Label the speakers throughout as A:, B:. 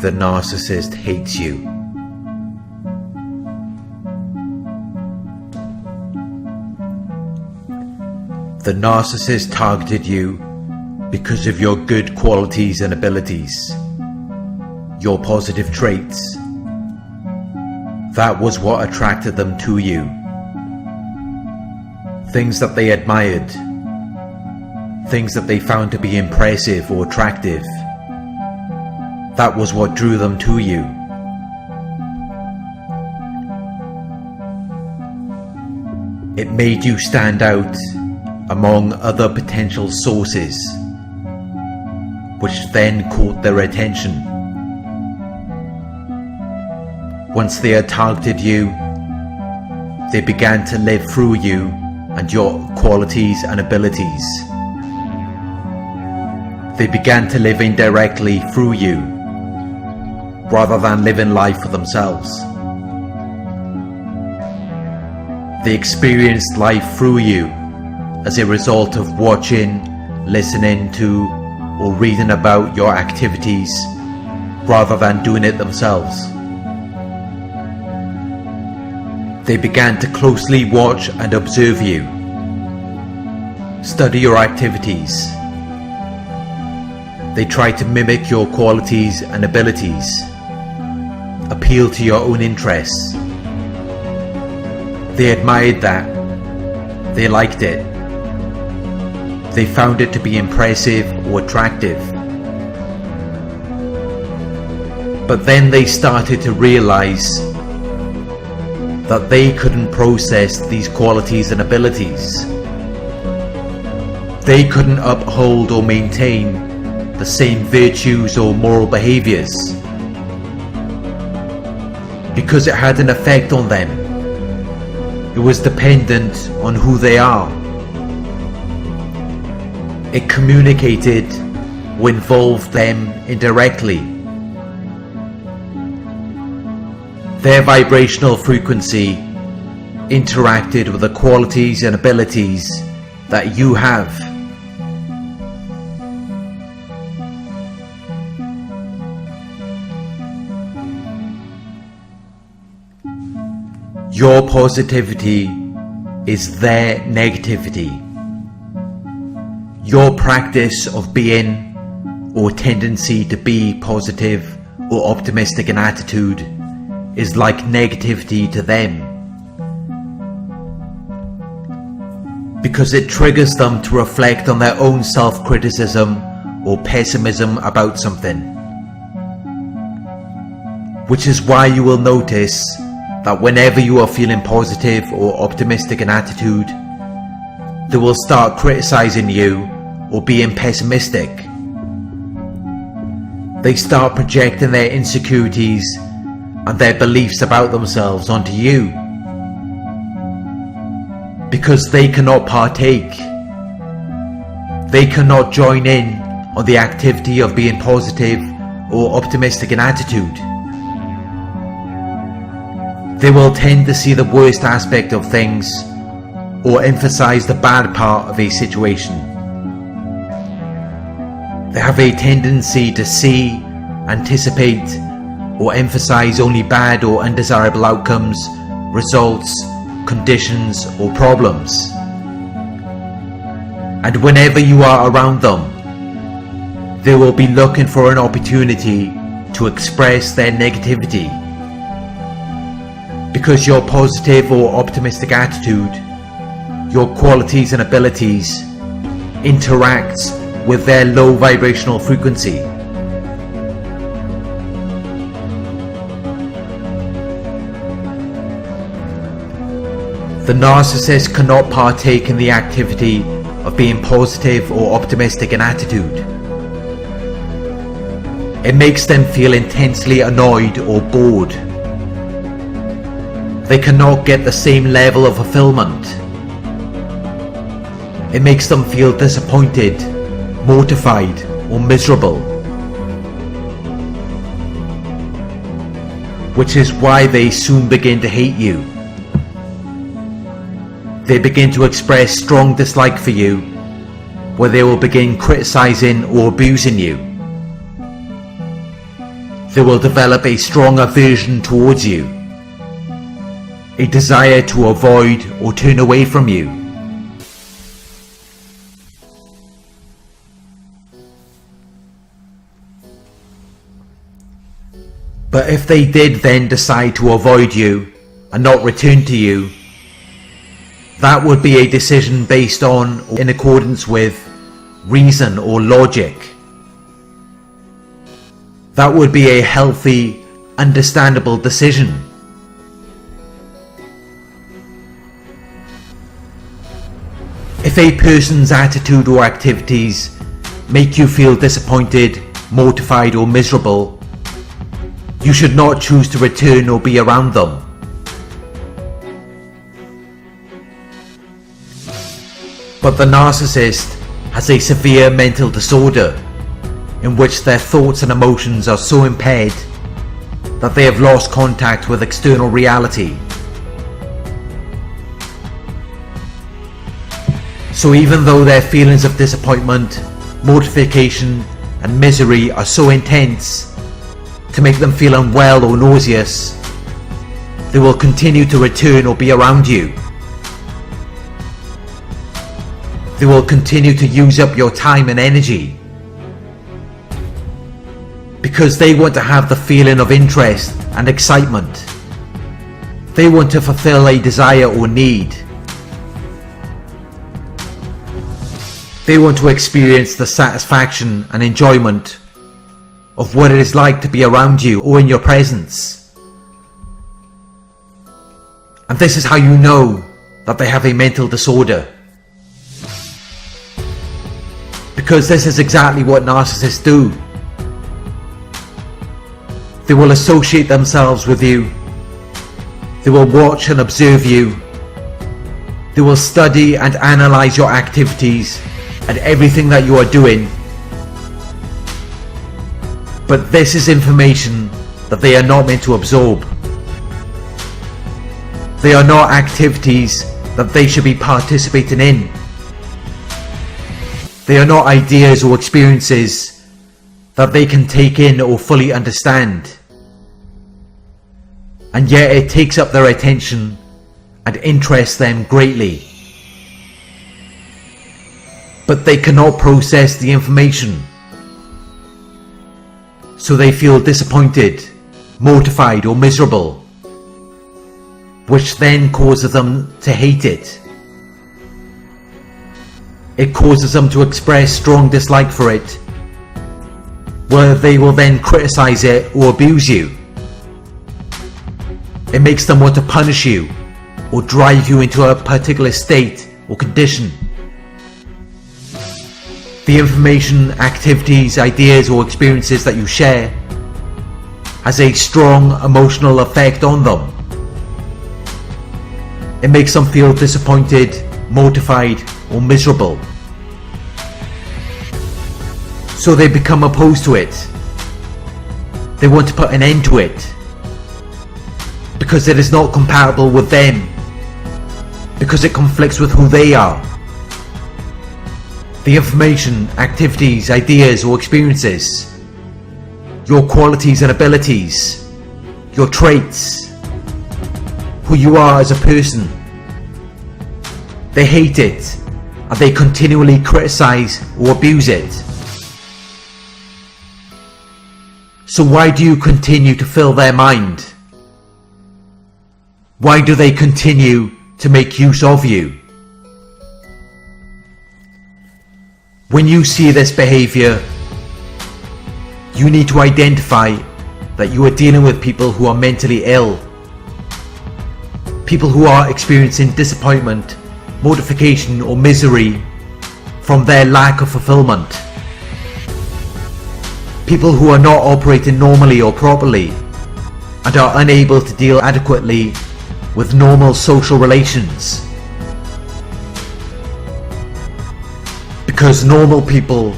A: The narcissist hates you. The narcissist targeted you because of your good qualities and abilities, your positive traits. That was what attracted them to you. Things that they admired, things that they found to be impressive or attractive. That was what drew them to you. It made you stand out among other potential sources, which then caught their attention. Once they had targeted you, they began to live through you and your qualities and abilities. They began to live indirectly through you, rather than living life for themselves. They experienced life through you as a result of watching, listening to, or reading about your activities, rather than doing it themselves. They began to closely watch and observe you, study your activities. They tried to mimic your qualities and abilities, appeal to your own interests. They admired that. They liked it. They found it to be impressive or attractive. But then they started to realize that they couldn't process these qualities and abilities. They couldn't uphold or maintain the same virtues or moral behaviors, because it had an effect on them. It was dependent on who they are. It communicated or involved them indirectly. Their vibrational frequency interacted with the qualities and abilities that you have. Your positivity is their negativity. Your practice of being or tendency to be positive or optimistic in attitude is like negativity to them, because it triggers them to reflect on their own self-criticism or pessimism about something. Which is why you will notice that whenever you are feeling positive or optimistic in attitude, they will start criticizing you or being pessimistic. They start projecting their insecurities and their beliefs about themselves onto you, because they cannot partake. They cannot join in on the activity of being positive or optimistic in attitude. They will tend to see the worst aspect of things or emphasize the bad part of a situation. They have a tendency to see, anticipate, or emphasize only bad or undesirable outcomes, results, conditions, or problems. And whenever you are around them, they will be looking for an opportunity to express their negativity. Because your positive or optimistic attitude, your qualities and abilities, interacts with their low vibrational frequency. The narcissist cannot partake in the activity of being positive or optimistic in attitude. It makes them feel intensely annoyed or bored. They cannot get the same level of fulfillment. It makes them feel disappointed, mortified, or miserable. Which is why they soon begin to hate you. They begin to express strong dislike for you, where they will begin criticizing or abusing you. they will develop a strong aversion towards you, a desire to avoid or turn away from you. But if they did then decide to avoid you and not return to you, that would be a decision based on or in accordance with reason or logic. That would be a healthy, understandable decision. If a person's attitude or activities make you feel disappointed, mortified or miserable, you should not choose to return or be around them. But the narcissist has a severe mental disorder in which their thoughts and emotions are so impaired that they have lost contact with external reality. So even though their feelings of disappointment, mortification and misery are so intense to make them feel unwell or nauseous, they will continue to return or be around you. They will continue to use up your time and energy because they want to have the feeling of interest and excitement. They want to fulfill a desire or need. They want to experience the satisfaction and enjoyment of what it is like to be around you or in your presence. And this is how you know that they have a mental disorder. Because this is exactly what narcissists do. They will associate themselves with you. They will watch and observe you. They will study and analyze your activities and everything that you are doing. But this is information that they are not meant to absorb. They are not activities that they should be participating in. They are not ideas or experiences that they can take in or fully understand. And yet it takes up their attention and interests them greatly. But they cannot process the information. So they feel disappointed, mortified or miserable, which then causes them to hate it. It causes them to express strong dislike for it, where they will then criticize it or abuse you. It makes them want to punish you or drive you into a particular state or condition. The information, activities, ideas or experiences that you share has a strong emotional effect on them. It makes them feel disappointed, mortified or miserable. So they become opposed to it. They want to put an end to it because it is not compatible with them, because it conflicts with who they are. The information, activities, ideas or experiences, your qualities and abilities, your traits, who you are as a person. They hate it and they continually criticize or abuse it. So why do you continue to fill their mind? Why do they continue to make use of you? When you see this behavior, you need to identify that you are dealing with people who are mentally ill. People who are experiencing disappointment, mortification or misery from their lack of fulfillment. People who are not operating normally or properly and are unable to deal adequately with normal social relations. Because normal people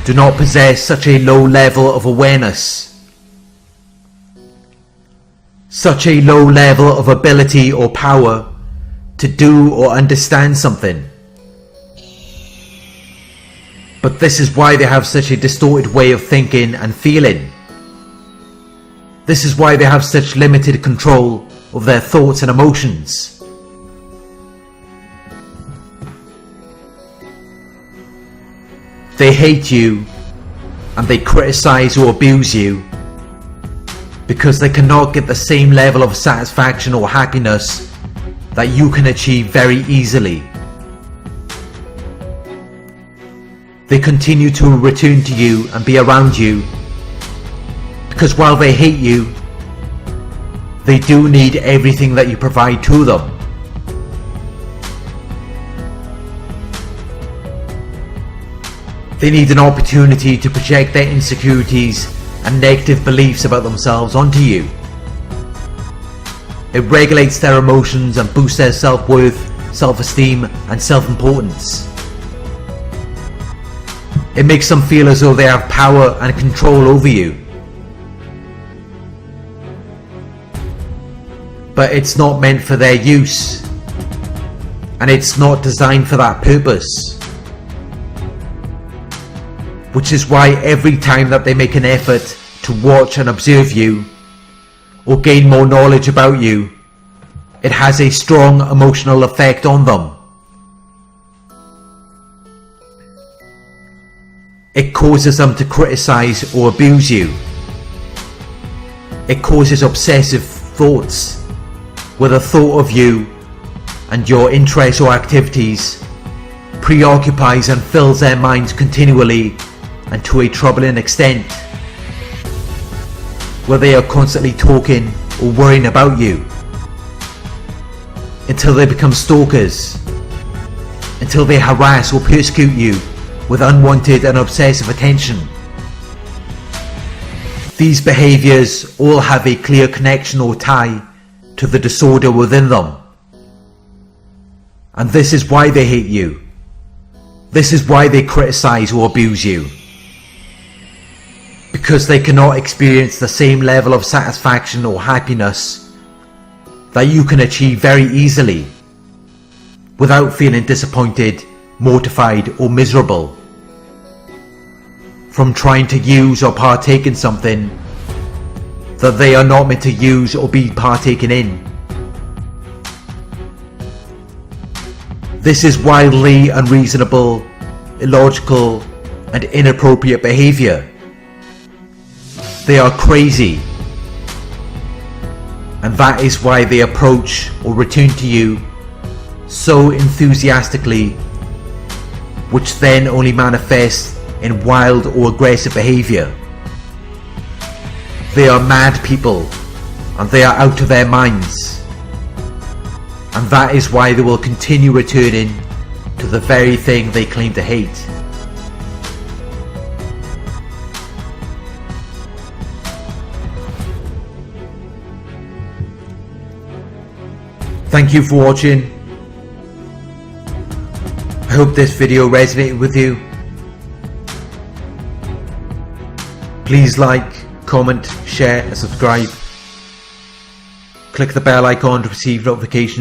A: do not possess such a low level of awareness, such a low level of ability or power to do or understand something. But this is why they have such a distorted way of thinking and feeling. This is why they have such limited control of their thoughts and emotions. They hate you and they criticize or abuse you because they cannot get the same level of satisfaction or happiness that you can achieve very easily. They continue to return to you and be around you because while they hate you, they do need everything that you provide to them. They need an opportunity to project their insecurities and negative beliefs about themselves onto you. It regulates their emotions and boosts their self-worth, self-esteem and self-importance. It makes them feel as though they have power and control over you. But it's not meant for their use, and it's not designed for that purpose. Which is why every time that they make an effort to watch and observe you, or gain more knowledge about you, it has a strong emotional effect on them. It causes them to criticize or abuse you. It causes obsessive thoughts, where the thought of you and your interests or activities preoccupies and fills their minds continually and to a troubling extent, where they are constantly talking or worrying about you, until they become stalkers, until they harass or persecute you with unwanted and obsessive attention. These behaviours all have a clear connection or tie to the disorder within them. And this is why they hate you. This is why they criticize or abuse you. Because they cannot experience the same level of satisfaction or happiness that you can achieve very easily without feeling disappointed, mortified or miserable from trying to use or partake in something that they are not meant to use or be partaken in. This is wildly unreasonable, illogical and inappropriate behavior. They are crazy, and that is why they approach or return to you so enthusiastically, which then only manifests in wild or aggressive behavior. They are mad people and they are out of their minds, and that is why they will continue returning to the very thing they claim to hate. Thank you for watching. I hope this video resonated with you. Please like, comment, share and subscribe. Click the bell icon to receive notifications.